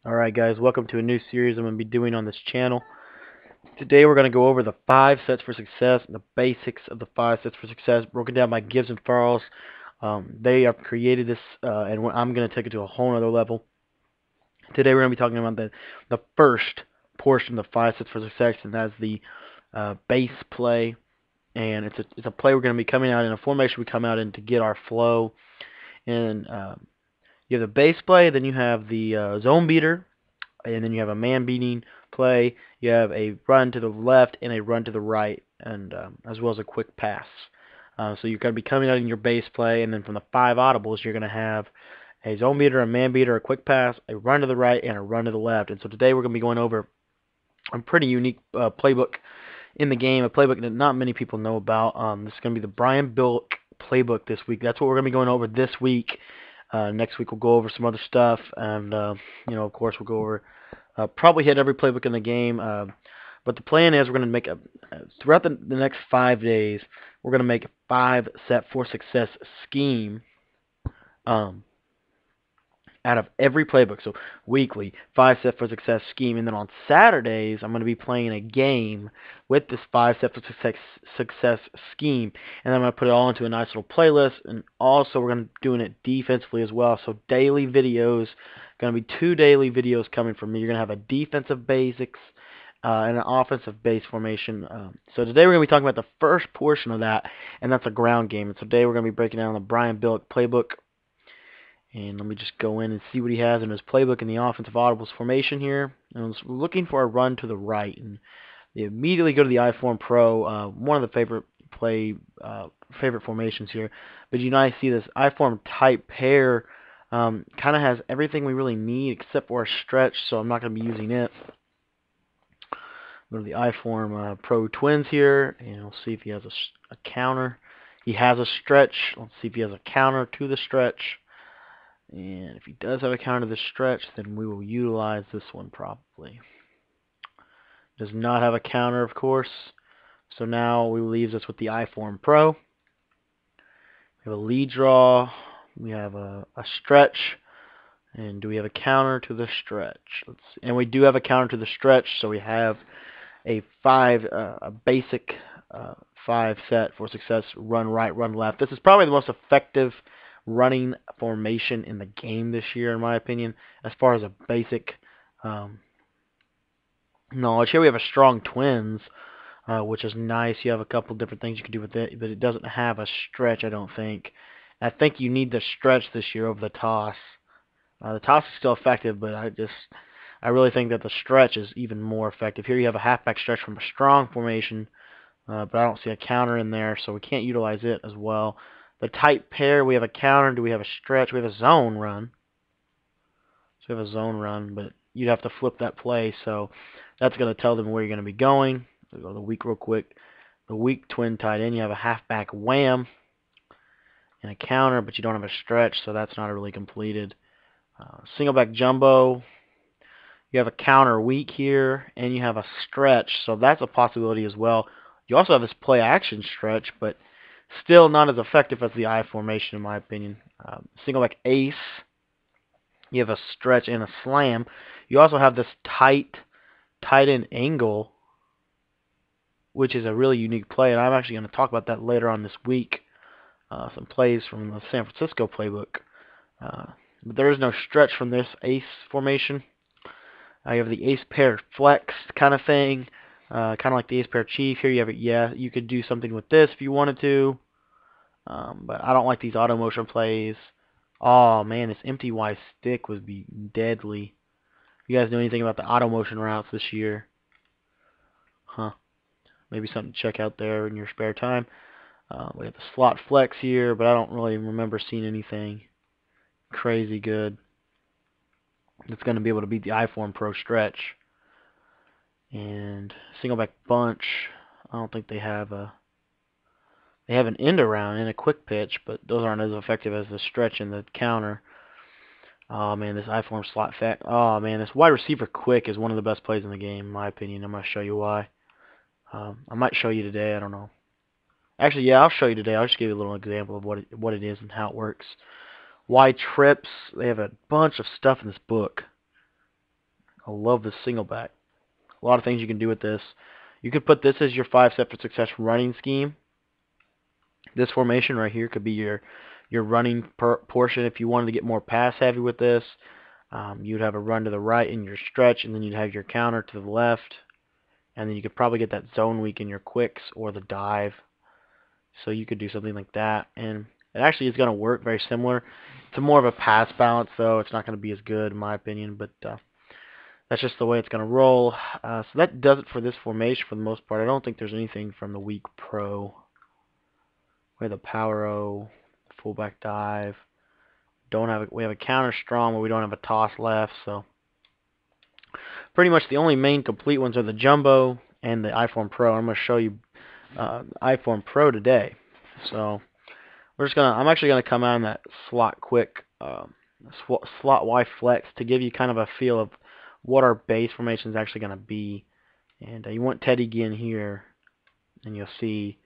Alright guys, welcome to a new series I'm going to be doing on this channel. Today we're going to go over the 5 sets for success, and the basics of the 5 sets for success, broken down by Gibbs and Farrells. They have created this, and I'm going to take it to a whole other level. Today we're going to be talking about the first portion of the 5 sets for success, and that's the base play. And it's a play we're going to be coming out in, a formation we come out in to get our flow. And you have the base play, then you have the zone beater, and then you have a man beating play. You have a run to the left and a run to the right, and as well as a quick pass. So you're going to be coming out in your base play, and then from the 5 audibles, you're going to have a zone beater, a man beater, a quick pass, a run to the right, and a run to the left. And so today we're going to be going over a pretty unique playbook in the game, a playbook that not many people know about. This is going to be the Billick playbook this week. That's what we're going to be going over this week. Next week we'll go over some other stuff, and of course we'll go over probably hit every playbook in the game. But the plan is we're going to make throughout the next 5 days, we're going to make a 5 set for success scheme out of every playbook. So weekly, 5 set for success scheme. And then on Saturdays, I'm going to be playing a game with this 5 set for success scheme. And then I'm going to put it all into a nice little playlist. And also we're going to be doing it defensively as well. So daily videos, going to be 2 daily videos coming from me. You're going to have a defensive basics and an offensive base formation. So today we're going to be talking about the first portion of that, and that's a ground game. And today we're going to be breaking down the Billick playbook. And let me just go in and see what he has in his playbook in the offensive audibles formation here. And I was looking for a run to the right, and they immediately go to the I-Form Pro, one of the favorite formations here. But you guys see this I-Form type pair kind of has everything we really need except for a stretch, so I'm not going to be using it. Go to the I-Form Pro Twins here, and we'll see if he has a counter. He has a stretch. Let's see if he has a counter to the stretch. And if he does have a counter to the stretch, then we will utilize this one probably. Does not have a counter, of course. So now we leaves us with the I-Form Pro. We have a lead draw. We have a stretch. And do we have a counter to the stretch? Let's see. And we do have a counter to the stretch, so we have a basic 5 set for success, run right, run left. This is probably the most effective running formation in the game this year, in my opinion, as far as a basic knowledge. Here we have a strong twins, which is nice. You have a couple different things you can do with it, but it doesn't have a stretch, I don't think. I think you need the stretch this year over the toss. The toss is still effective, but I really think that the stretch is even more effective. Here you have a halfback stretch from a strong formation, but I don't see a counter in there, so we can't utilize it as well. The tight pair, we have a counter. Do we have a stretch? We have a zone run. So we have a zone run, but you'd have to flip that play, so that's going to tell them where you're going to be going. We'll go to the weak real quick. The weak twin tight end, you have a halfback wham and a counter, but you don't have a stretch, so that's not really completed. Single back jumbo, you have a counter weak here, and you have a stretch, so that's a possibility as well. You also have this play action stretch, but still not as effective as the I formation, in my opinion. Single back ace, you have a stretch and a slam. You also have this tight end angle, which is a really unique play, and I'm actually going to talk about that later on this week. Some plays from the San Francisco playbook. But there is no stretch from this ace formation. You have the ace pair flex kind of thing, kind of like the ace pair chief. Here you have it. Yeah, you could do something with this if you wanted to, but I don't like these auto motion plays. Oh man, this empty Y stick would be deadly. You guys know anything about the auto motion routes this year? Huh? Maybe something to check out there in your spare time. We have the slot flex here, but I don't really remember seeing anything crazy good that's going to be able to beat the I-Form Pro stretch. And single back bunch, I don't think they have an end around and a quick pitch, but those aren't as effective as the stretch and the counter. Oh man, this I-Form slot fact. Oh man, this wide receiver quick is one of the best plays in the game, in my opinion. I'm going to show you why. I might show you today, I don't know. Actually, yeah, I'll show you today. I'll just give you a little example of what it is and how it works. Y trips, they have a bunch of stuff in this book. I love this single back. A lot of things you can do with this. You could put this as your 5 step to success running scheme. This formation right here could be your running portion if you wanted to get more pass heavy with this. You'd have a run to the right in your stretch, and then you'd have your counter to the left, and then you could probably get that zone weak in your quicks or the dive. So you could do something like that, and it actually is going to work very similar. It's more of a pass balance, though. It's not going to be as good, in my opinion, but that's just the way it's going to roll. So that does it for this formation for the most part. I don't think there's anything from the weak pro. We have the power O, fullback dive. We have a counter strong, but we don't have a toss left. So pretty much the only main complete ones are the jumbo and the I-Form Pro. I'm going to show you I-Form Pro today. So I'm actually gonna come out in that slot quick slot Y flex to give you kind of a feel of what our base formation is actually gonna be. And you want Teddy again here, and you'll see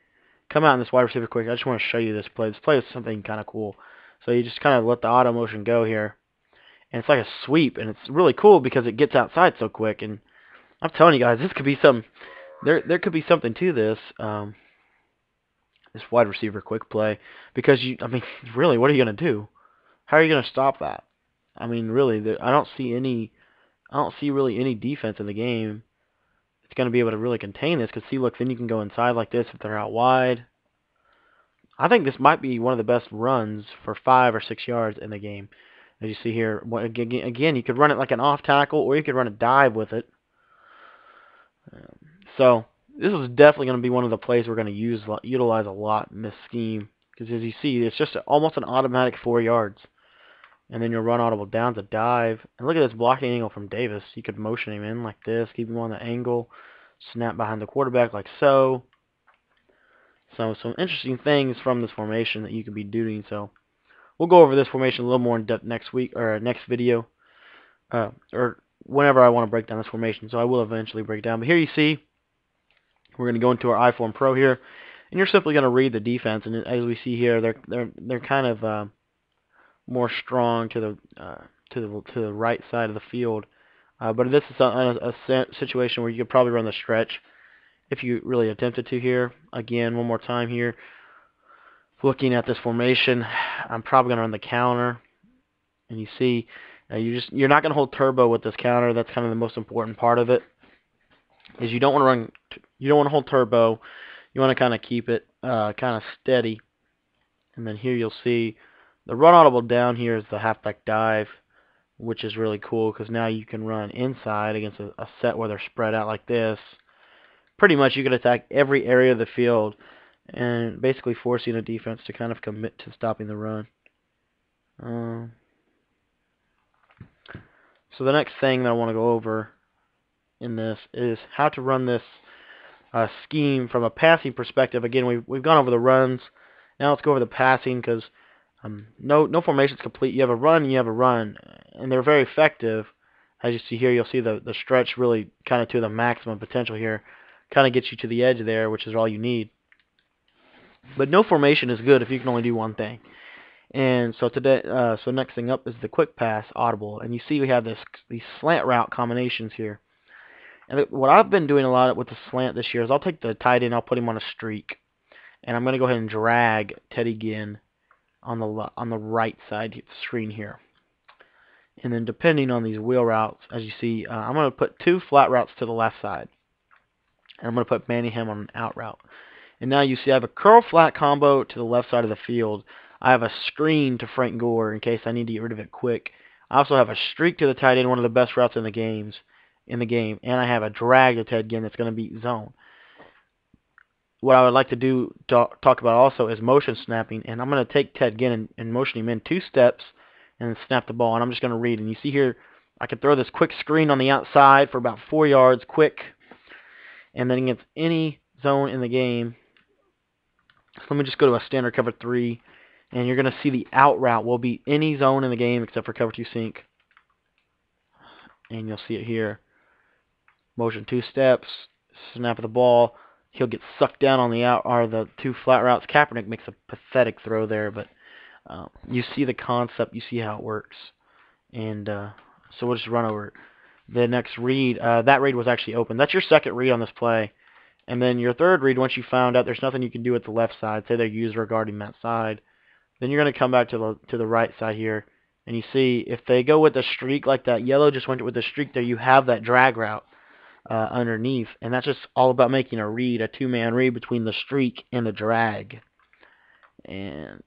come out in this wide receiver quick. I just want to show you this play. This play is something kind of cool. So you just kind of let the auto motion go here, and it's like a sweep, and it's really cool because it gets outside so quick. And I'm telling you guys, this could be some. There could be something to this. This wide receiver quick play, because I mean, really, what are you gonna do? How are you gonna stop that? I mean, really, I don't see really any defense in the game that's gonna be able to really contain this. Cause see, look, then you can go inside like this if they're out wide. I think this might be one of the best runs for 5 or 6 yards in the game. As you see here, again, you could run it like an off tackle, or you could run a dive with it. So this is definitely going to be one of the plays we're going to utilize a lot in this scheme, because as you see, it's just almost an automatic 4 yards, and then you'll run audible down to dive. And look at this blocking angle from Davis. You could motion him in like this, keep him on the angle, snap behind the quarterback like so. So some interesting things from this formation that you could be doing. So we'll go over this formation a little more in depth next week or next video, or whenever I want to break down this formation. So I will eventually break down. But here you see, we're going to go into our I-Form Pro here, and you're simply going to read the defense. And as we see here, they're kind of more strong to the right side of the field. But this is a situation where you could probably run the stretch if you really attempted to here. Again, one more time here. Looking at this formation, I'm probably going to run the counter, and you see you're not going to hold turbo with this counter. That's kind of the most important part of it. Is you don't want to hold turbo. You want to kind of keep it kind of steady. And then here you'll see the run audible down here is the halfback dive, which is really cool because now you can run inside against a set where they're spread out like this. Pretty much you can attack every area of the field and basically forcing a defense to kind of commit to stopping the run. So the next thing that I want to go over in this is how to run this scheme from a passing perspective. Again, we've gone over the runs. Now let's go over the passing, because no formation is complete. You have a run and you have a run, and they're very effective. As you see here, you'll see the stretch really kind of to the maximum potential here. Kind of gets you to the edge there, which is all you need. But no formation is good if you can only do one thing. And so today, next thing up is the quick pass audible, and you see we have these slant route combinations here. And what I've been doing a lot with the slant this year is I'll take the tight end, I'll put him on a streak, and I'm going to go ahead and drag Teddy Ginn on the right side of the screen here. And then depending on these wheel routes, as you see, I'm going to put 2 flat routes to the left side, and I'm going to put Manningham on an out route. And now you see I have a curl flat combo to the left side of the field. I have a screen to Frank Gore in case I need to get rid of it quick. I also have a streak to the tight end, one of the best routes in the game, and I have a drag to Ted Ginn that's going to beat zone. What I would like to talk about also is motion snapping, and I'm going to take Ted Ginn and motion him in 2 steps and snap the ball, and I'm just going to read. And you see here, I can throw this quick screen on the outside for about 4 yards quick, and then against any zone in the game. So let me just go to a standard cover 3, and you're going to see the out route will be any zone in the game except for cover 2 sink. And you'll see it here. Motion 2 steps, snap of the ball. He'll get sucked down on the out or the 2 flat routes. Kaepernick makes a pathetic throw there, but you see the concept. You see how it works. And so we'll just run over it. the next read, that read was actually open. That's your second read on this play. And then your third read, once you found out there's nothing you can do with the left side, say they're user guarding that side, then you're going to come back to the right side here, and you see if they go with a streak like that yellow just went with a streak there, you have that drag route underneath, and that's just all about making a read, a two-man read between the streak and the drag. And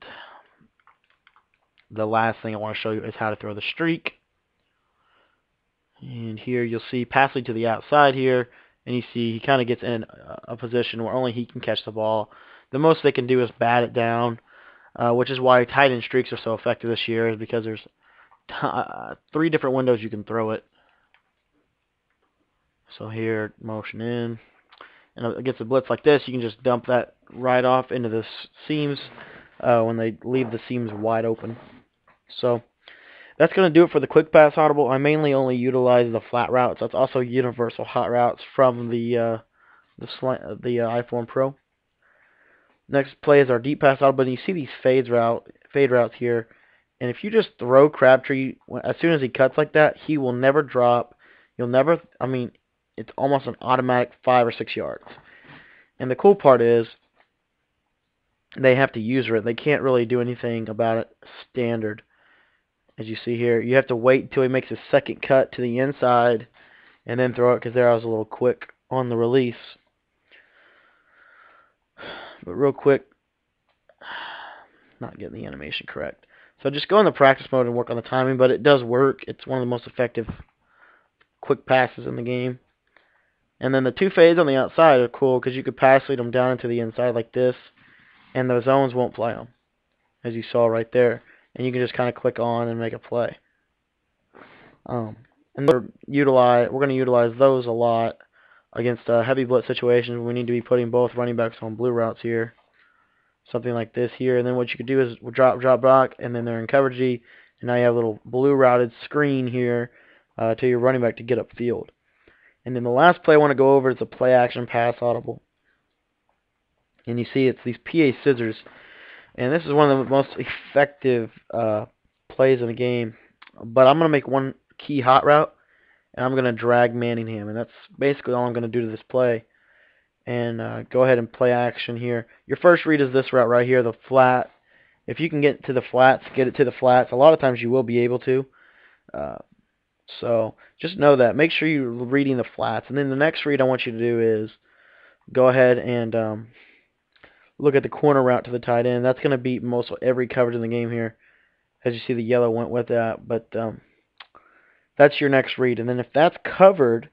the last thing I want to show you is how to throw the streak. And here you'll see passing to the outside here, and you see he kind of gets in a position where only he can catch the ball. The most they can do is bat it down, which is why tight end streaks are so effective this year, is because there's 3 different windows you can throw it. So here, motion in, and it gets a blitz like this, you can just dump that right off into the seams when they leave the seams wide open. So that's going to do it for the quick pass audible. I mainly only utilize the flat routes. That's also universal hot routes from the iPhone Pro. Next play is our deep pass audible, and you see these fade routes here. And if you just throw Crabtree, as soon as he cuts like that, he will never drop. You'll never, I mean, it's almost an automatic 5 or 6 yards. And the cool part is they have to user it. They can't really do anything about it standard. As you see here, you have to wait until he makes his second cut to the inside and then throw it, because there I was a little quick on the release. But real quick, not getting the animation correct. So just go in the practice mode and work on the timing, but it does work. It's one of the most effective quick passes in the game. And then the 2 fades on the outside are cool because you could pass lead them down into the inside like this, and the zones won't play them, as you saw right there. And you can just kind of click on and make a play. And we're going to utilize those a lot against heavy blitz situations. We need to be putting both running backs on blue routes here. Something like this here. And then what you could do is drop block, and then they're in coverage G, and now you have a little blue routed screen here to your running back to get upfield. And then the last play I want to go over is a play action pass audible. And you see it's these PA scissors. And this is one of the most effective plays in the game. But I'm going to make one key hot route, and I'm going to drag Manningham. And that's basically all I'm going to do to this play. And go ahead and play action here. Your first read is this route right here, the flat. If you can get to the flats, get it to the flats. A lot of times you will be able to. So just know that. Make sure you're reading the flats. And then the next read I want you to do is go ahead and look at the corner route to the tight end. That's going to beat most every coverage in the game here. As you see, the yellow went with that. But that's your next read. And then if that's covered,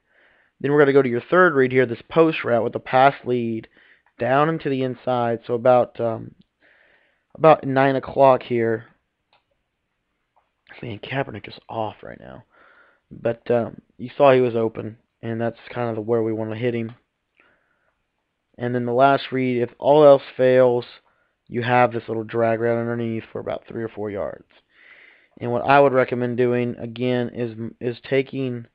then we're going to go to your third read here, this post route with the pass lead down into the inside. So about 9 o'clock here. Man, Kaepernick is off right now. But you saw he was open, and that's kind of where we want to hit him. And then the last read, if all else fails, you have this little drag route underneath for about 3 or 4 yards. And what I would recommend doing, again, is taking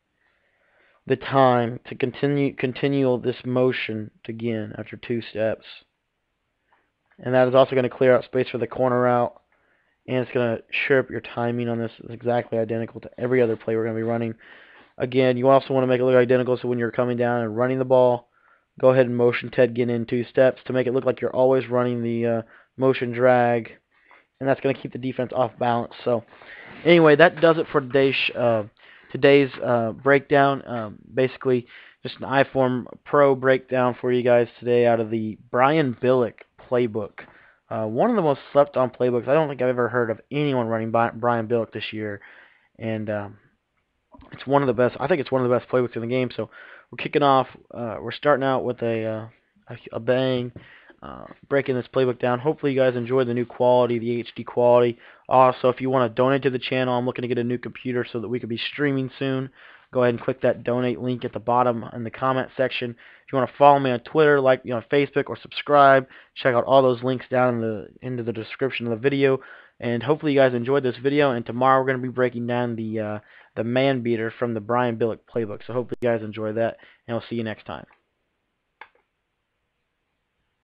the time to continue this motion again after 2 steps. And that is also going to clear out space for the corner route. And it's going to shore up your timing on this. It's exactly identical to every other play we're going to be running. Again, you also want to make it look identical, so when you're coming down and running the ball, go ahead and motion Ted get in 2 steps to make it look like you're always running the motion drag. And that's going to keep the defense off balance. So anyway, that does it for today's breakdown. Basically, just an iPhone Pro breakdown for you guys today out of the Brian Billick Playbook. One of the most slept on playbooks. I don't think I've ever heard of anyone running Brian Billick this year. And it's one of the best. I think it's one of the best playbooks in the game. So we're kicking off. We're starting out with a bang, breaking this playbook down. Hopefully you guys enjoy the new quality, the HD quality. Also, if you want to donate to the channel, I'm looking to get a new computer so that we could be streaming soon. Go ahead and click that donate link at the bottom in the comment section. If you want to follow me on Twitter, like me on Facebook, or subscribe, check out all those links down into the description of the video. And hopefully you guys enjoyed this video. And tomorrow we're going to be breaking down the man beater from the Brian Billick playbook. So hopefully you guys enjoy that, and I'll see you next time.